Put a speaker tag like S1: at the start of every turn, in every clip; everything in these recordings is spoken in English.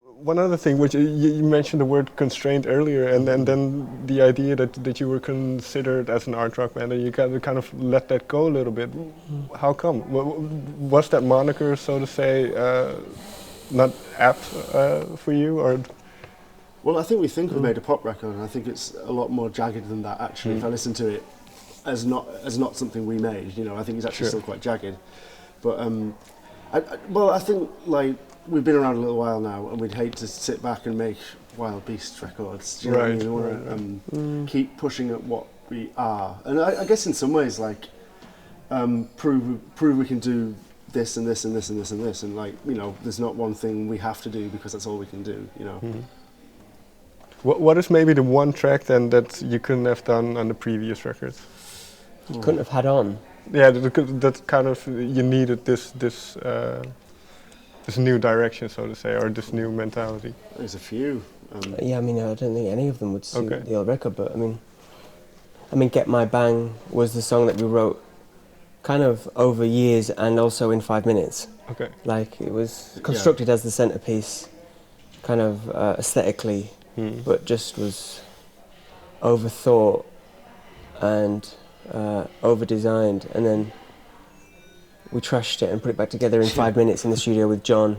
S1: One other thing, which you mentioned the word constraint earlier, and then the idea that you were considered as an art rock band, and you kind of let that go a little bit. How come? Was that moniker, so to say, not apt for you, or?
S2: Well, I think we think we made a pop record, and I think it's a lot more jagged than that. Actually, if I listen to it as not something we made, you know, I think it's actually still quite jagged. But I think like. We've been around a little while now, and we'd hate to sit back and make Wild Beast records. Do you know what I mean? We want to keep pushing at what we are, and I guess in some ways, like prove we can do this and this and this and this and this, and like, you know, there's not one thing we have to do because that's all we can do. You know.
S1: What is maybe the one track then that you couldn't have done on the previous records?
S3: You couldn't have had on.
S1: Yeah, that kind of you needed this new direction, so to say, or this new mentality.
S2: There's a few.
S3: Yeah, I mean, I don't think any of them would suit the old record, but I mean, Get My Bang was the song that we wrote kind of over years and also in 5 minutes.
S1: Okay.
S3: Like, it was constructed as the centerpiece, kind of aesthetically, but just was overthought and over-designed, and then we trashed it and put it back together in 5 minutes in the studio with John.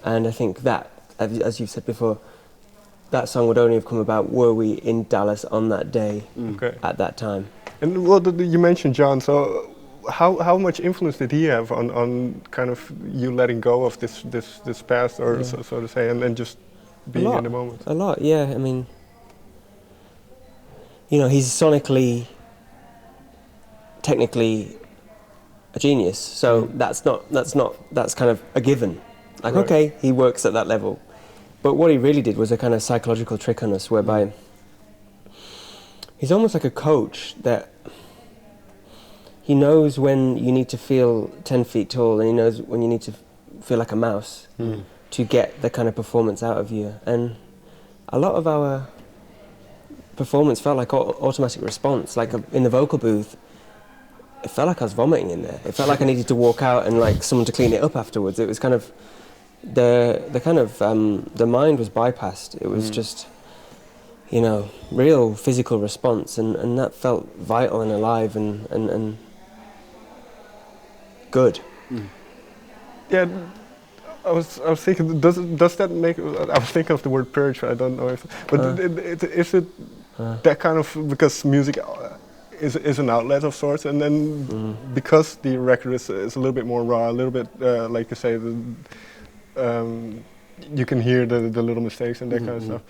S3: And I think that, as you've said before, that song would only have come about were we in Dallas on that day, at that time.
S1: And well, you mentioned John, so how much influence did he have on kind of you letting go of this past, or so to say, and then just being in the moment?
S3: A lot, yeah. I mean, you know, he's sonically, technically a genius, so that's kind of a given. Like, okay, he works at that level. But what he really did was a kind of psychological trick on us, whereby he's almost like a coach that he knows when you need to feel 10 feet tall, and he knows when you need to feel like a mouse to get the kind of performance out of you. And a lot of our performance felt like automatic response, like in the vocal booth. It felt like I was vomiting in there. It felt like I needed to walk out and like someone to clean it up afterwards. It was kind of the mind was bypassed. It was just, you know, real physical response, and that felt vital and alive and good.
S1: Yeah, I was thinking, does that make? I was thinking of the word purge. I don't know if, but is it that kind of, because music is an outlet of sorts, and then because the record is a little bit more raw, a little bit like you say, you can hear the little mistakes and that kind of stuff.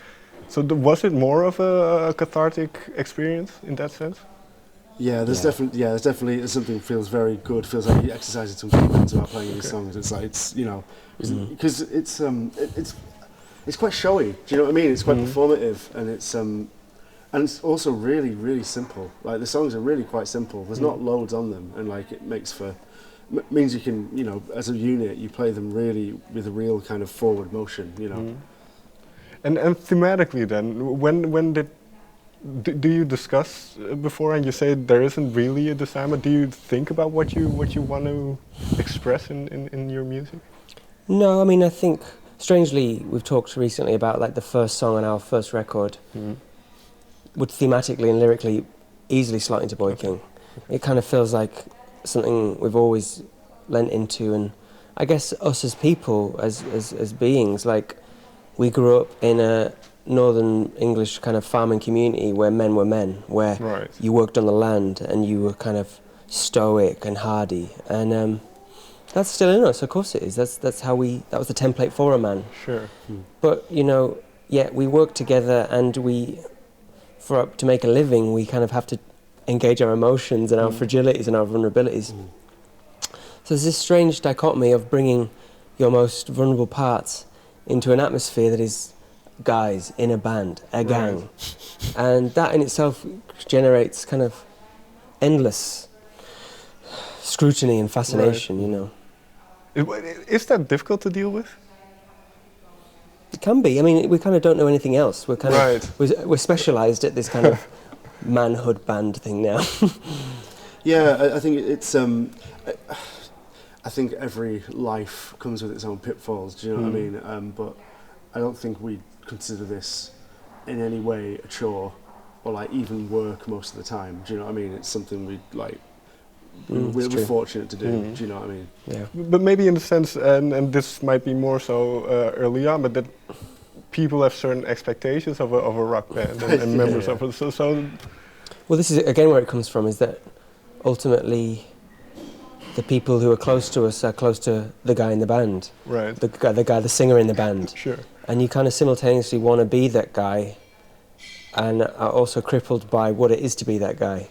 S1: So was it more of a cathartic experience in that sense?
S2: Yeah, there's definitely something feels very good. Feels like you're exercising some confidence about playing these songs. It's like, it's, you know, because it's quite showy. Do you know what I mean? It's quite performative, and it's also really, really simple. Like, the songs are really quite simple. There's not loads on them, and like it means you can, you know, as a unit, you play them really with a real kind of forward motion, you know. And
S1: thematically, then, when do you discuss before, and you say there isn't really a design, but do you think about what you want to express in your music?
S3: No, I mean, I think strangely we've talked recently about like the first song on our first record. Would thematically and lyrically easily slot into Boy King. It kind of feels like something we've always lent into, and I guess us as people, as beings, like, we grew up in a northern English kind of farming community where men were men, where you worked on the land and you were kind of stoic and hardy, and that's still in us, of course it is. That was the template for a man.
S1: Sure.
S3: But, you know, yeah, we work together, and to make a living, we kind of have to engage our emotions and our fragilities and our vulnerabilities. So there's this strange dichotomy of bringing your most vulnerable parts into an atmosphere that is guys in a band, a gang. And that in itself generates kind of endless scrutiny and fascination, you know.
S1: Is that difficult to deal with?
S3: It can be. I mean, we kind of don't know anything else. We're kind of we're specialised at this kind of manhood band thing now.
S2: Yeah, I think it's. I think every life comes with its own pitfalls. Do you know what I mean? But I don't think we consider this in any way a chore or like even work most of the time. Do you know what I mean? It's something we like. We're fortunate to do. Do you know what I mean?
S3: Yeah.
S1: But maybe in the sense, and this might be more so early on, but that people have certain expectations of a rock band and members of it. So.
S3: Well, this is again where it comes from, is that ultimately the people who are close to us are close to the guy in the band.
S1: Right.
S3: The singer in the band.
S1: Sure.
S3: And you kind of simultaneously want to be that guy and are also crippled by what it is to be that guy.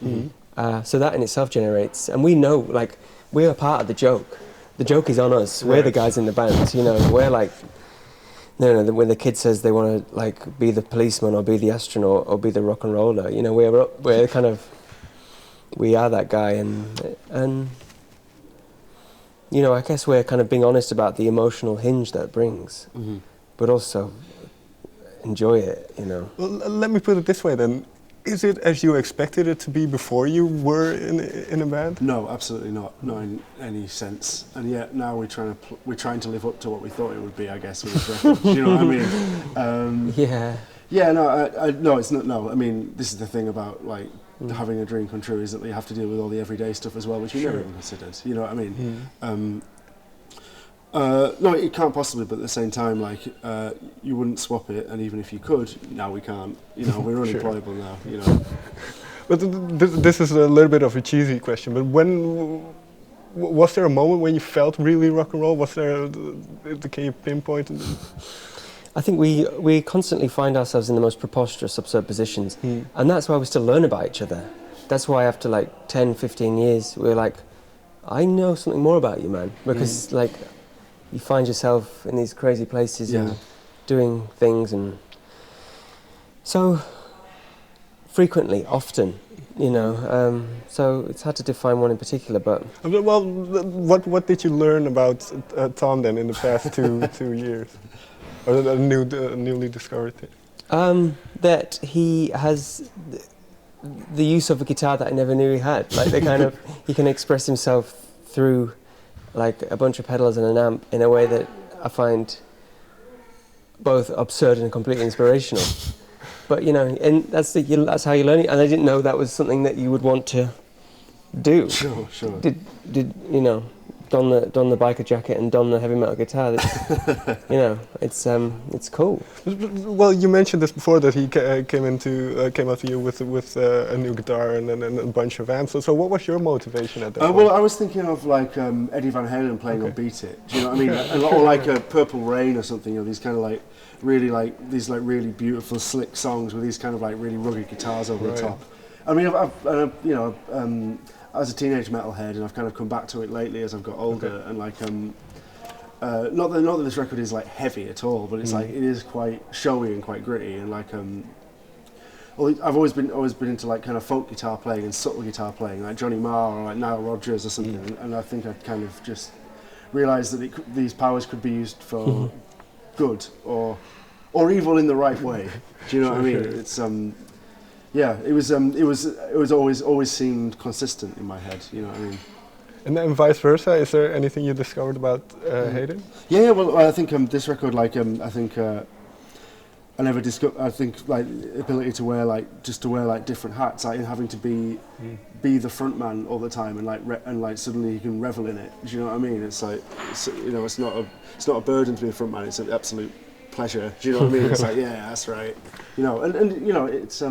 S3: So that in itself generates, and we know, like, we are part of the joke. The joke is on us. We're the guys in the band, you know. We're like, no, when the kid says they want to, like, be the policeman or be the astronaut or be the rock and roller, you know, we're kind of, we are that guy, and you know, I guess we're kind of being honest about the emotional hinge that brings, but also enjoy it, you know.
S1: Well, let me put it this way then. Is it as you expected it to be before you were in a band?
S2: No, absolutely not. Not in any sense. And yet now we're trying to live up to what we thought it would be, I guess, with this record. Do you know what I mean?
S3: Yeah.
S2: Yeah. No, it's not. No, I mean, this is the thing about like having a dream come true, is that you have to deal with all the everyday stuff as well, which you never even considered. You know what I mean? No, it can't possibly, but at the same time, like, you wouldn't swap it, and even if you could, now we can't. You know, we're unemployable now, you know.
S1: But this is a little bit of a cheesy question, but was there a moment when you felt really rock and roll? Was there, can you pinpoint?
S3: I think we constantly find ourselves in the most preposterous, absurd positions, and that's why we still learn about each other. That's why after like 10, 15 years, we're like, I know something more about you, man, because like, you find yourself in these crazy places and doing things, and so frequently, often, you know. So it's hard to define one in particular, but
S1: well, what did you learn about Tom then in the past 2 years, or newly discovered thing?
S3: That he has the use of a guitar that I never knew he had. Like he can express himself through like a bunch of pedals and an amp in a way that I find both absurd and completely inspirational. But you know, and that's how you learn it. And I didn't know that was something that you would want to do.
S2: Sure.
S3: Did you know, don the biker jacket and don the heavy metal guitar? You know, it's cool.
S1: Well, you mentioned this before, that he came up to you with a new guitar and a bunch of amps. So what was your motivation at that point?
S2: Well, I was thinking of like Eddie Van Halen playing on Beat It. Do you know what I mean? Or like a Purple Rain or something. You know, these kind of like really beautiful slick songs with these kind of like really rugged guitars over the top. I mean, I've as a teenage metalhead, and I've kind of come back to it lately as I've got older, and like not that this record is like heavy at all, but it's like it is quite showy and quite gritty, and like I've always been into like kind of folk guitar playing and subtle guitar playing, like Johnny Marr or like Nile Rodgers or something, and I think I kind of just realised that these powers could be used for good or evil in the right way. Do you know what I mean? It's yeah, it was always seemed consistent in my head. You know what I mean?
S1: And then vice versa. Is there anything you discovered about Hayden?
S2: Yeah. Well, I think this record, like, I think I never discovered. I think like the ability to wear like different hats, like having to be the front man all the time, and like suddenly you can revel in it. Do you know what I mean? It's like you know, it's not a burden to be a front man. It's an absolute pleasure. Do you know what I mean? It's like, yeah, that's right. You know, and you know, it's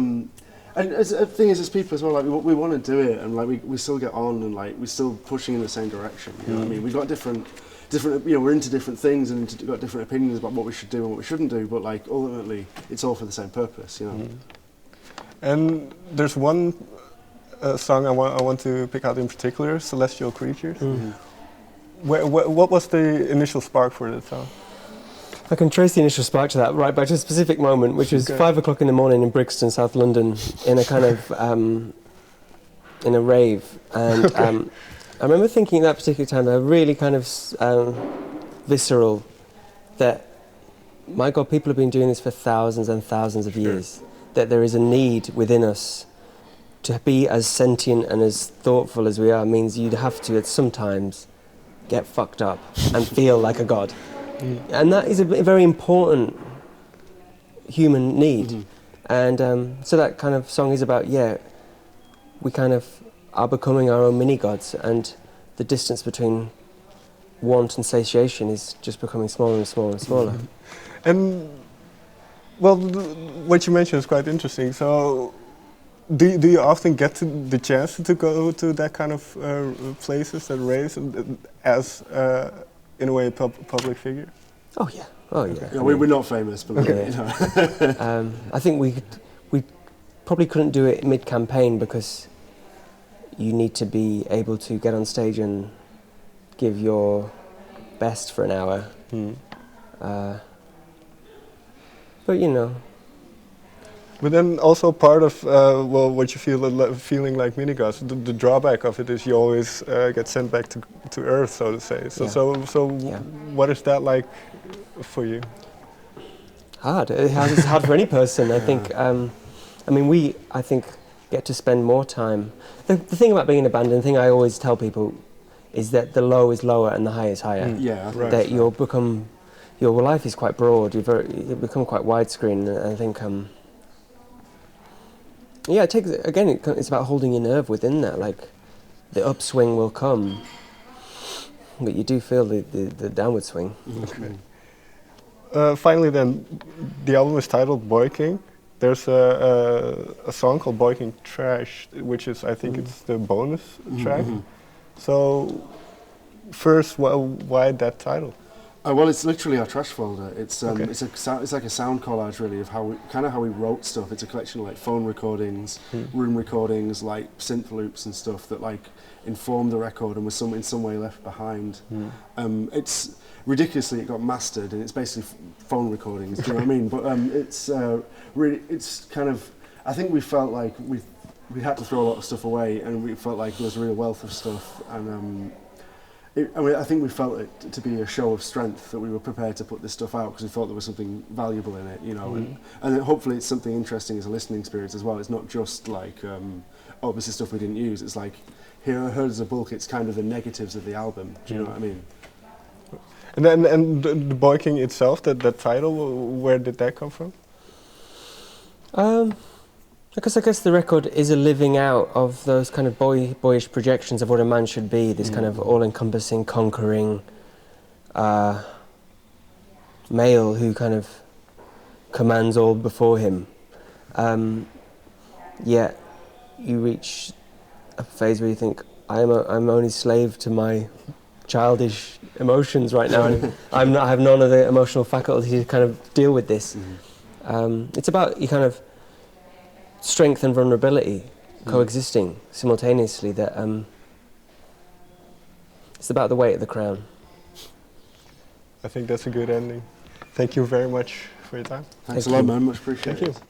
S2: and as the thing is, as people as well, like we want to do it, and like we still get on, and like we're still pushing in the same direction. You know what I mean? We've got different. You know, we're into different things and got different opinions about what we should do and what we shouldn't do. But like ultimately, it's all for the same purpose. You know.
S1: And there's one song I want to pick out in particular, "Celestial Creatures." What was the initial spark for that song?
S3: I can trace the initial spark to that right back to a specific moment, which was 5 o'clock in the morning in Brixton, South London, in a kind of in a rave, and I remember thinking at that particular time, they're really kind of visceral, that my God, people have been doing this for thousands and thousands of years, that there is a need within us to be as sentient and as thoughtful as we are. Means you'd have to sometimes get fucked up and feel like a god. And that is a very important human need. And so that kind of song is about, we kind of are becoming our own mini-gods, and the distance between want and satiation is just becoming smaller and smaller and smaller.
S1: And, well, what you mentioned is quite interesting. So, do you often get the chance to go to that kind of places, that raves, as, in a way, a public figure?
S3: Oh, yeah. Oh, yeah.
S2: Okay. Yeah, we're not famous, but
S1: okay.
S2: You know.
S3: I think we probably couldn't do it mid-campaign because you need to be able to get on stage and give your best for an hour. But you know.
S1: But then also part of what you feel feeling like minigods, the drawback of it is you always get sent back to Earth, so to say. So what is that like for you?
S3: Hard. It's hard for any person. I think. I think get to spend more time. The thing about being in a band, and the thing I always tell people, is that the low is lower and the high is higher.
S2: Yeah, right.
S3: That your life is quite broad. You become quite widescreen. And I think. It takes, again, it's about holding your nerve within that, like, the upswing will come, but you do feel the downward swing.
S1: Okay. Finally then, the album is titled Boy King. There's a song called Boy King Trash, which is, I think it's the bonus track. So, first, why that title?
S2: Well, it's literally our trash folder. It's like a sound collage, really, of how we wrote stuff. It's a collection of like phone recordings, room recordings, like synth loops and stuff that like informed the record and was in some way left behind. It's ridiculously, it got mastered, and it's basically phone recordings. Do you know what I mean? But it's really, it's kind of. I think we felt like we had to throw a lot of stuff away, and we felt like there was a real wealth of stuff, and. I think we felt it to be a show of strength that we were prepared to put this stuff out because we thought there was something valuable in it, you know, and hopefully it's something interesting as a listening experience as well. It's not just like, this is stuff we didn't use. It's like, here I heard as a bulk, it's kind of the negatives of the album. Do you know what I mean?
S1: And then the Boy King itself, that title, where did that come from?
S3: Because I guess the record is a living out of those kind of boyish projections of what a man should be, this kind of all-encompassing, conquering male who kind of commands all before him. Yet you reach a phase where you think, I'm only slave to my childish emotions right now, and I have none of the emotional faculty to kind of deal with this. It's about you kind of strength and vulnerability coexisting simultaneously. That it's about the weight of the crown.
S1: I think that's a good ending. Thank you very much for your time.
S2: Thanks a lot, man. Much appreciated.
S1: Thank you.